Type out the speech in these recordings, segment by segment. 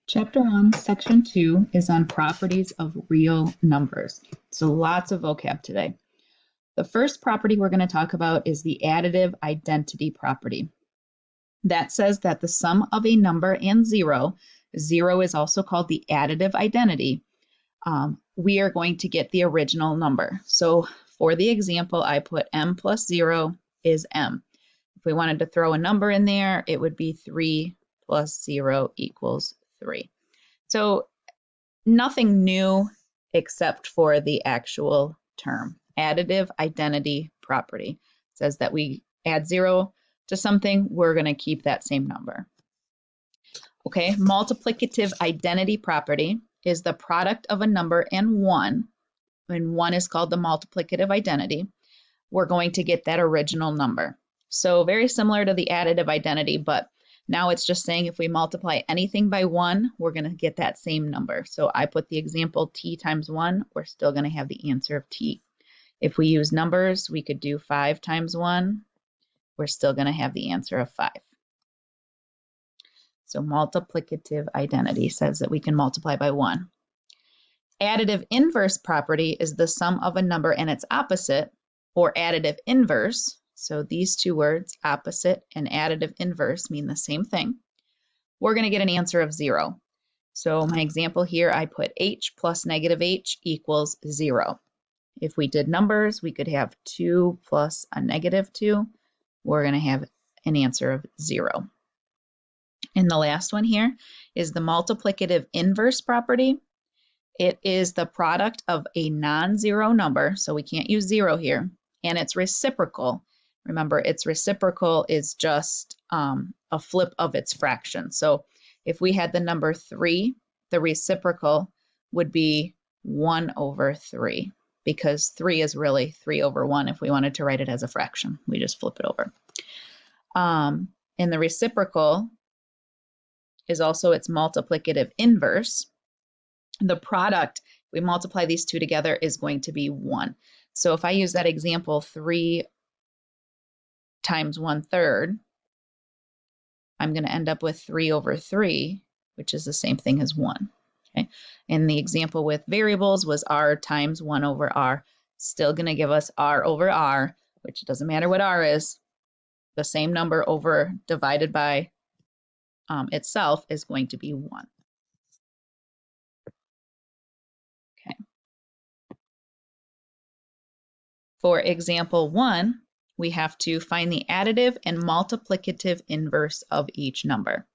Chapter 1, Section 2 is on properties of real numbers. So lots of vocab today. The first property we're going to talk about is the additive identity property. That says that the sum of a number and zero is also called the additive identity, we are going to get the original number. So for the example, I put m plus 0 is m. If we wanted to throw a number in there, it would be 3 plus 0 equals 3. So nothing new except for the actual term. Additive identity property. It says that we add 0 to something, we're going to keep that same number. Okay, multiplicative identity property is the product of a number and 1, and 1 is called the multiplicative identity. We're going to get that original number. So very similar to the additive identity, but now it's just saying if we multiply anything by 1, we're going to get that same number. So I put the example t times 1, we're still going to have the answer of t. If we use numbers, we could do 5 times 1, we're still going to have the answer of 5. So multiplicative identity says that we can multiply by 1. Additive inverse property is the sum of a number and its opposite, or additive inverse. So these two words, opposite and additive inverse, mean the same thing. We're going to get an answer of 0. So my example here, I put h plus negative h equals 0. If we did numbers, we could have 2 plus a negative 2. We're going to have an answer of 0. And the last one here is the multiplicative inverse property. It is the product of a non-zero number, so we can't use 0 here, and it's reciprocal. Remember, its reciprocal is just a flip of its fraction. So if we had the number 3, the reciprocal would be 1 over 3, because 3 is really 3 over 1 if we wanted to write it as a fraction. We just flip it over. And the reciprocal is also its multiplicative inverse. The product, we multiply these two together, is going to be 1. So if I use that example, 3 times 1/3, I'm going to end up with 3 over 3, which is the same thing as 1. Okay? And the example with variables was r times 1 over r. Still going to give us r over r, which doesn't matter what r is. The same number over divided by itself is going to be 1. Okay. For example 1, we have to find the additive and multiplicative inverse of each number.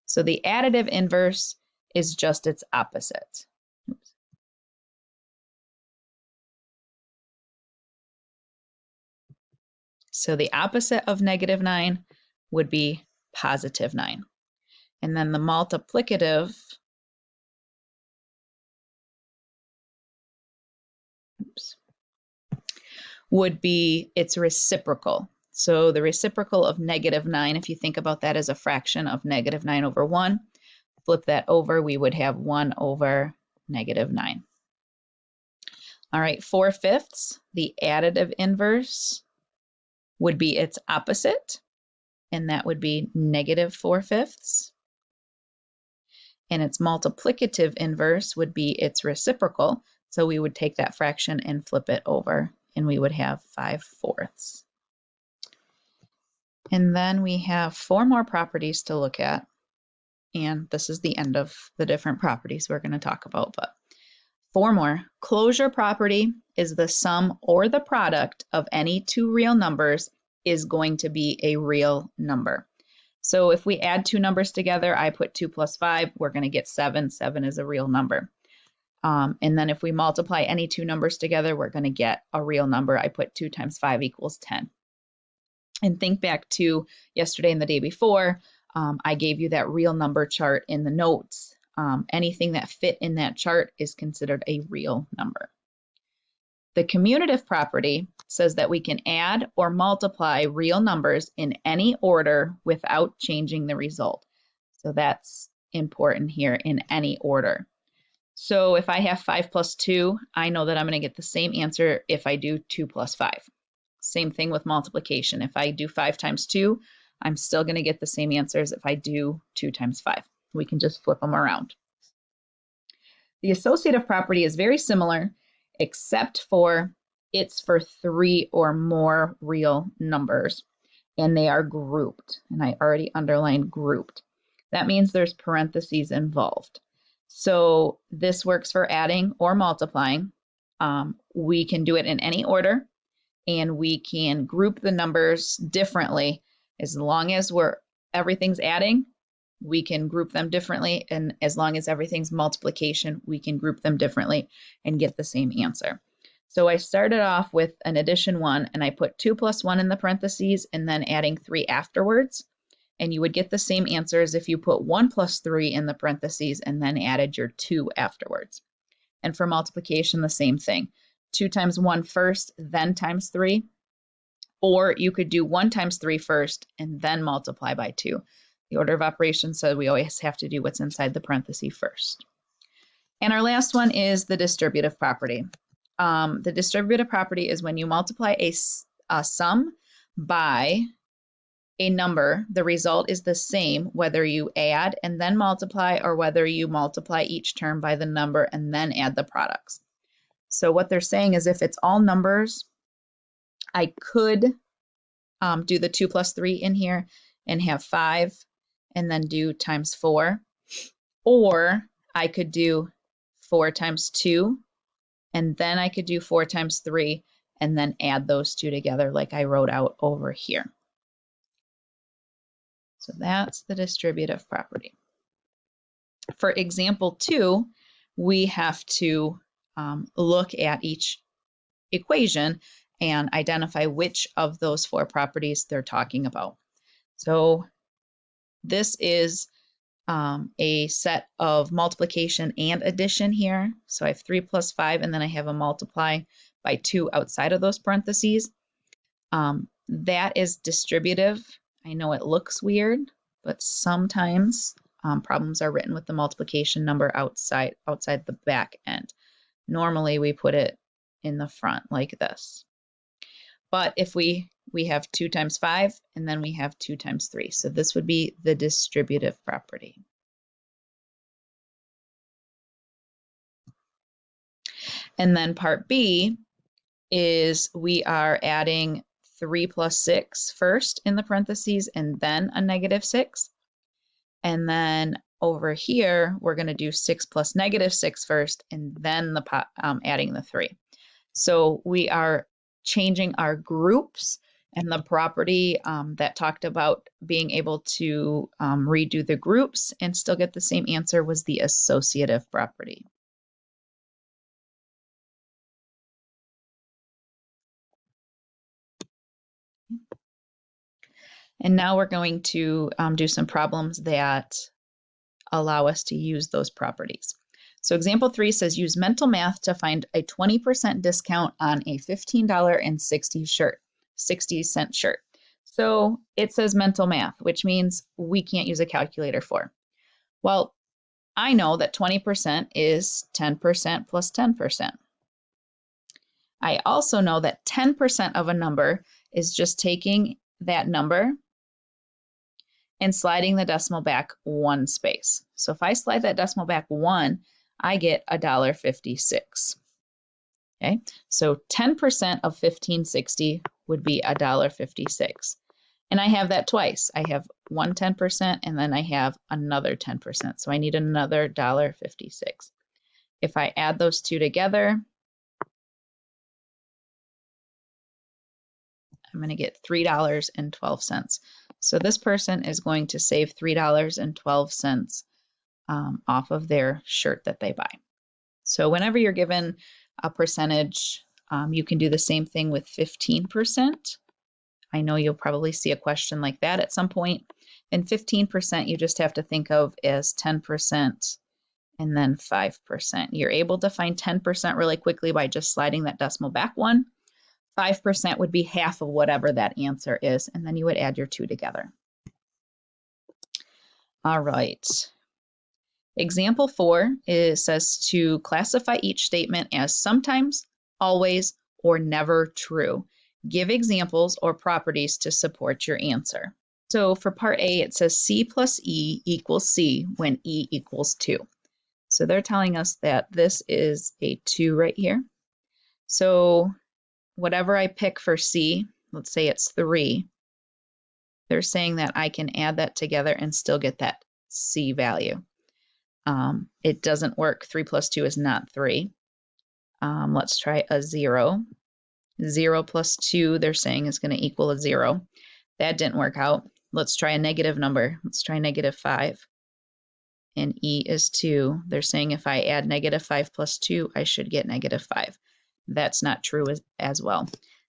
So the additive inverse is just its opposite. Oops. So the opposite of negative 9 would be positive 9. And then the multiplicative would be its reciprocal. So the reciprocal of negative 9, if you think about that as a fraction of negative 9 over 1, flip that over, we would have 1 over negative 9. All right, 4/5, the additive inverse would be its opposite, and that would be negative 4/5. And its multiplicative inverse would be its reciprocal, so we would take that fraction and flip it over, and we would have 5/4. And then we have 4 more properties to look at, and this is the end of the different properties we're going to talk about, but 4 more. Closure property is the sum or the product of any two real numbers is going to be a real number. So if we add 2 numbers together, I put 2 plus 5, we're going to get 7. 7 is a real number. And then if we multiply any 2 numbers together, we're going to get a real number. I put 2 times 5 equals 10. And think back to yesterday and the day before, I gave you that real number chart in the notes. Anything that fit in that chart is considered a real number. The commutative property says that we can add or multiply real numbers in any order without changing the result. So that's important here, in any order. So if I have 5 plus 2, I know that I'm going to get the same answer if I do 2 plus 5. Same thing with multiplication. If I do 5 times 2, I'm still going to get the same answers if I do 2 times 5. We can just flip them around. The associative property is very similar, except for it's for 3 or more real numbers, and they are grouped, and I already underlined grouped. That means there's parentheses involved. So this works for adding or multiplying. We can do it in any order, and we can group the numbers differently. As long as everything's adding, we can group them differently, and as long as everything's multiplication, we can group them differently and get the same answer. So I started off with an addition 1, and I put 2 plus 1 in the parentheses and then adding 3 afterwards, and you would get the same answer as if you put 1 plus 3 in the parentheses and then added your 2 afterwards. And for multiplication, the same thing. 2 times 1 first, then times 3, or you could do 1 times 3 first and then multiply by 2. The order of operations says we always have to do what's inside the parenthesis first. And our last one is the distributive property. The distributive property is when you multiply a sum by a number, the result is the same whether you add and then multiply or whether you multiply each term by the number and then add the products. So what they're saying is if it's all numbers, I could do the 2 plus 3 in here and have 5 and then do times 4. Or I could do 4 times 2 and then I could do 4 times 3 and then add those two together like I wrote out over here. So that's the distributive property. For example 2, we have to look at each equation and identify which of those 4 properties they're talking about. So this is a set of multiplication and addition here. So I have 3 plus 5, and then I have a multiply by 2 outside of those parentheses. That is distributive. I know it looks weird, but sometimes problems are written with the multiplication number outside the back end. Normally we put it in the front like this. But if we have 2 times 5 and then we have 2 times 3. So this would be the distributive property. And then part B is we are adding 3 plus 6 first in the parentheses and then a negative 6. And then over here, we're going to do 6 plus negative 6 first and then adding the 3. So we are changing our groups, and the property that talked about being able to redo the groups and still get the same answer was the associative property. And now we're going to do some problems that allow us to use those properties. So example 3 says use mental math to find a 20% discount on a $15.60 shirt. So it says mental math, which means we can't use a calculator for. Well, I know that 20% is 10% plus 10%. I also know that 10% of a number is just taking that number and sliding the decimal back 1 space. So if I slide that decimal back 1, I get $1.56. Okay, so 10% of 1560 would be $1.56. And I have that twice. I have one 10% and then I have another 10%. So I need another $1.56. If I add those two together, I'm going to get $3.12. So this person is going to save $3.12 off of their shirt that they buy. So whenever you're given a percentage, you can do the same thing with 15%. I know you'll probably see a question like that at some point. And 15% you just have to think of as 10% and then 5%. You're able to find 10% really quickly by just sliding that decimal back 1. 5% would be half of whatever that answer is, and then you would add your two together. All right. Example 4 says to classify each statement as sometimes, always, or never true. Give examples or properties to support your answer. So for part A, it says C plus E equals C when E equals 2. So they're telling us that this is a 2 right here. So whatever I pick for C, let's say it's 3, they're saying that I can add that together and still get that C value. It doesn't work. 3 plus 2 is not 3. Let's try a 0. 0 plus 2, they're saying, is going to equal a 0. That didn't work out. Let's try a negative number. Let's try negative 5. And E is 2. They're saying if I add negative 5 plus 2, I should get negative 5. That's not true as well.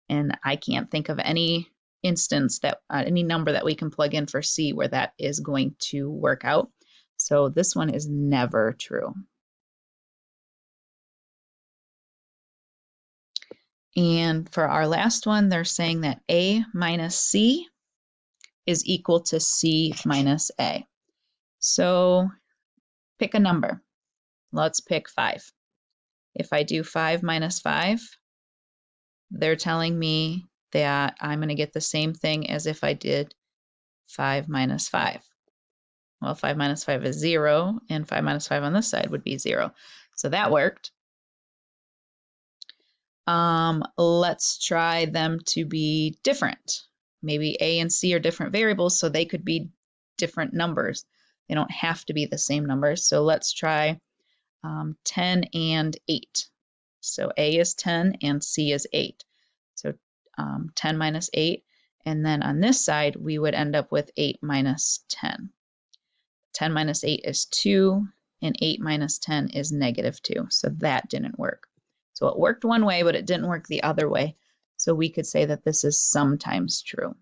And I can't think of any instance that any number that we can plug in for C where that is going to work out. So this one is never true. And for our last one, they're saying that A minus C is equal to C minus A. So pick a number. Let's pick 5. If I do 5 minus 5, they're telling me that I'm going to get the same thing as if I did 5 minus 5. Well, 5 minus 5 is 0, and 5 minus 5 on this side would be 0. So that worked. Let's try them to be different. Maybe A and C are different variables, so they could be different numbers. They don't have to be the same numbers. So let's try 10 and 8. So A is 10 and C is 8. So 10 minus 8. And then on this side, we would end up with 8 minus 10. 10 minus 8 is 2, and 8 minus 10 is negative 2. So that didn't work. So it worked one way, but it didn't work the other way. So we could say that this is sometimes true.